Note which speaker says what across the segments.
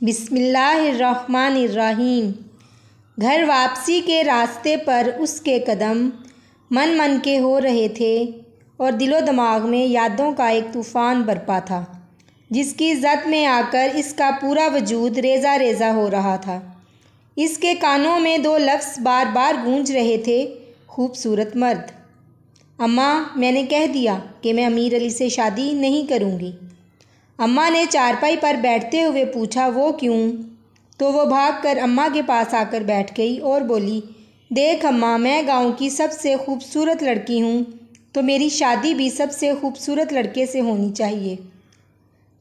Speaker 1: بسم اللہ الرحمن الرحیم۔ گھر واپسی کے راستے پر اس کے قدم من من کے ہو رہے تھے اور دل و دماغ میں یادوں کا ایک طوفان برپا تھا جس کی زد میں آ کر اس کا پورا وجود ریزہ ریزہ ہو رہا تھا۔ اس کے کانوں میں دو لفظ بار بار گونج رہے تھے، خوبصورت مرد۔ اماں، میں نے کہہ دیا کہ میں امیر علی سے شادی نہیں کروں گی۔ اماں نے چارپائی پر بیٹھتے ہوئے پوچھا، وہ کیوں؟ تو وہ بھاگ کر اماں کے پاس آ کر بیٹھ گئی اور بولی، دیکھ اماں، میں گاؤں کی سب سے خوبصورت لڑکی ہوں، تو میری شادی بھی سب سے خوبصورت لڑکے سے ہونی چاہیے۔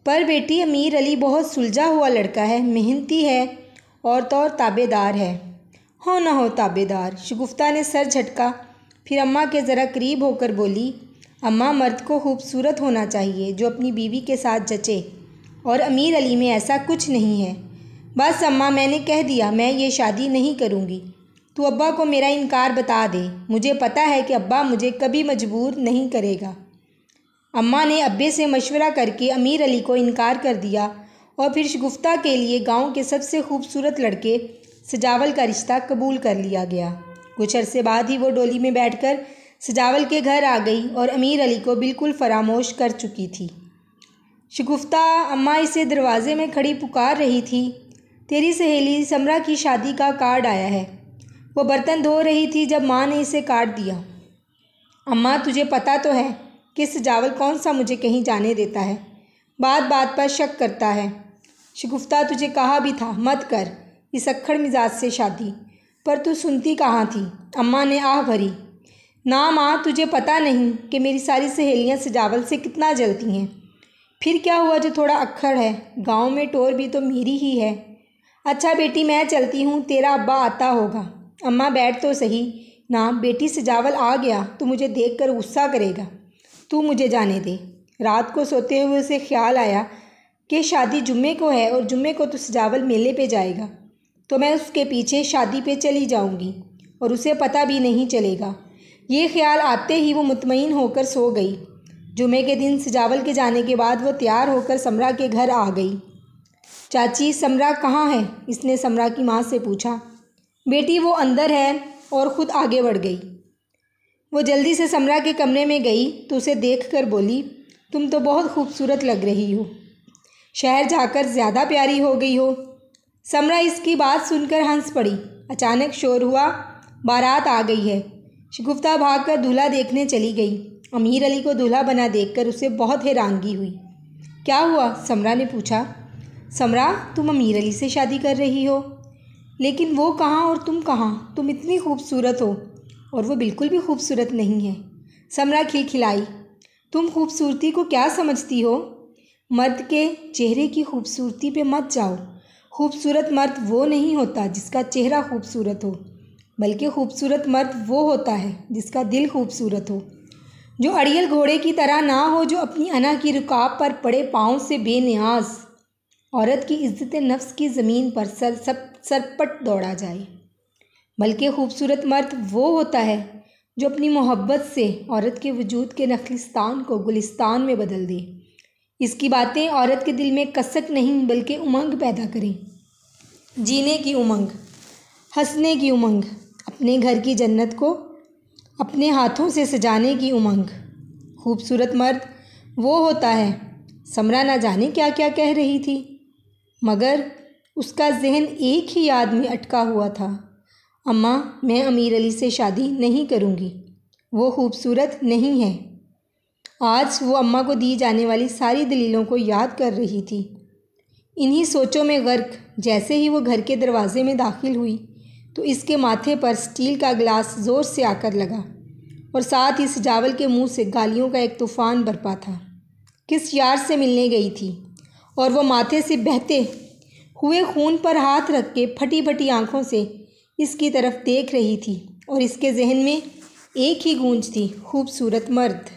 Speaker 1: پر بیٹی، امیر علی بہت سلجھا ہوا لڑکا ہے، محنتی ہے اور تابع دار ہے۔ ہو نہ ہو تابع دار؟ شگفتہ نے سر جھٹکا، پھر اماں کے ذرا قریب ہو کر بولی، اماں، مرد کو خوبصورت ہونا چاہیے جو اپنی بیوی کے ساتھ جچے، اور امیر علی میں ایسا کچھ نہیں ہے۔ بس اماں، میں نے کہہ دیا میں یہ شادی نہیں کروں گی۔ تو ابا کو میرا انکار بتا دے، مجھے پتہ ہے کہ ابا مجھے کبھی مجبور نہیں کرے گا۔ اماں نے ابے سے مشورہ کر کے امیر علی کو انکار کر دیا اور پھر شگفتہ کے لیے گاؤں کے سب سے خوبصورت لڑکے سجاول کا رشتہ قبول کر لیا گیا۔ کچھ عرصے بعد ہی وہ ڈولی میں بیٹھ کر سجاول کے گھر آ گئی اور امیر علی کو بالکل فراموش کر چکی تھی۔ شگفتہ، اماں اسے دروازے میں کھڑی پکار رہی تھی، تیری سہیلی سمرا کی شادی کا کارڈ آیا ہے۔ وہ برتن دھو رہی تھی جب ماں نے اسے کارڈ دیا۔ اماں، تجھے پتہ تو ہے کہ سجاول کون سا مجھے کہیں جانے دیتا ہے، بات بات پر شک کرتا ہے۔ شگفتہ، تجھے کہا بھی تھا مت کر اس اکھڑ مزاج سے شادی، پر تو سنتی کہاں تھی؟ اماں نے آہ بھری۔ نا ماں، تجھے پتہ نہیں کہ میری ساری سہیلیاں سجاول سے کتنا جلتی ہیں۔ پھر کیا ہوا جو تھوڑا اکھڑ ہے، گاؤں میں ٹور بھی تو میری ہی ہے۔ اچھا بیٹی، میں چلتی ہوں، تیرا ابا آتا ہوگا۔ اماں، بیٹھ تو صحیح۔ نا بیٹی، سجاول آ گیا تو مجھے دیکھ کر غصہ کرے گا، تو مجھے جانے دے۔ رات کو سوتے ہوئے اسے خیال آیا کہ شادی جمعے کو ہے اور جمعے کو تو سجاول میلے پہ جائے گا، تو میں اس کے پیچھے شادی پہ چلی جاؤں گی اور اسے پتہ بھی نہیں چلے گا۔ یہ خیال آتے ہی وہ مطمئن ہو کر سو گئی۔ جمعے کے دن سجاول کے جانے کے بعد وہ تیار ہو کر سمرا کے گھر آ گئی۔ چاچی، سمرا کہاں ہے؟ اس نے سمرا کی ماں سے پوچھا۔ بیٹی، وہ اندر ہے، اور خود آگے بڑھ گئی۔ وہ جلدی سے سمرا کے کمرے میں گئی تو اسے دیکھ کر بولی، تم تو بہت خوبصورت لگ رہی ہو، شہر جا کر زیادہ پیاری ہو گئی ہو۔ سمرا اس کی بات سن کر ہنس پڑی۔ اچانک شور ہوا، بارات آ گئی ہے۔ شگفتہ بھاگ کر دولہا دیکھنے چلی گئی۔ امیر علی کو دولہا بنا دیکھ کر اسے بہت حیرانگی ہوئی۔ کیا ہوا؟ سمرا نے پوچھا۔ سمرا، تم امیر علی سے شادی کر رہی ہو؟ لیکن وہ کہاں اور تم کہاں؟ تم اتنی خوبصورت ہو اور وہ بالکل بھی خوبصورت نہیں ہے۔ سمرا کھلکھلائی۔ تم خوبصورتی کو کیا سمجھتی ہو؟ مرد کے چہرے کی خوبصورتی پہ مت جاؤ۔ خوبصورت مرد وہ نہیں ہوتا جس کا چہرہ خوبصورت ہو، بلکہ خوبصورت مرد وہ ہوتا ہے جس کا دل خوبصورت ہو، جو اڑیل گھوڑے کی طرح نہ ہو جو اپنی انا کی رکاب پر پڑے پاؤں سے بے نیاز عورت کی عزت نفس کی زمین پر سرپٹ دوڑا جائے، بلکہ خوبصورت مرد وہ ہوتا ہے جو اپنی محبت سے عورت کے وجود کے نخلستان کو گلستان میں بدل دے۔ اس کی باتیں عورت کے دل میں کسک نہیں بلکہ امنگ پیدا کریں، جینے کی امنگ، ہنسنے کی امنگ، اپنے گھر کی جنت کو اپنے ہاتھوں سے سجانے کی امنگ۔ خوبصورت مرد وہ ہوتا ہے۔ سمرا نہ جانے کیا کیا کہہ رہی تھی، مگر اس کا ذہن ایک ہی یاد میں اٹکا ہوا تھا، اماں، میں امیر علی سے شادی نہیں کروں گی، وہ خوبصورت نہیں ہے۔ آج وہ اماں کو دی جانے والی ساری دلیلوں کو یاد کر رہی تھی۔ انہی سوچوں میں غرق جیسے ہی وہ گھر کے دروازے میں داخل ہوئی تو اس کے ماتھے پر اسٹیل کا گلاس زور سے آ کر لگا اور ساتھ ہی سجاول کے منہ سے گالیوں کا ایک طوفان برپا تھا۔ کس یار سے ملنے گئی تھی اور وہ ماتھے سے بہتے ہوئے خون پر ہاتھ رکھ کے پھٹی پھٹی آنکھوں سے اس کی طرف دیکھ رہی تھی، اور اس کے ذہن میں ایک ہی گونج تھی، خوبصورت مرد۔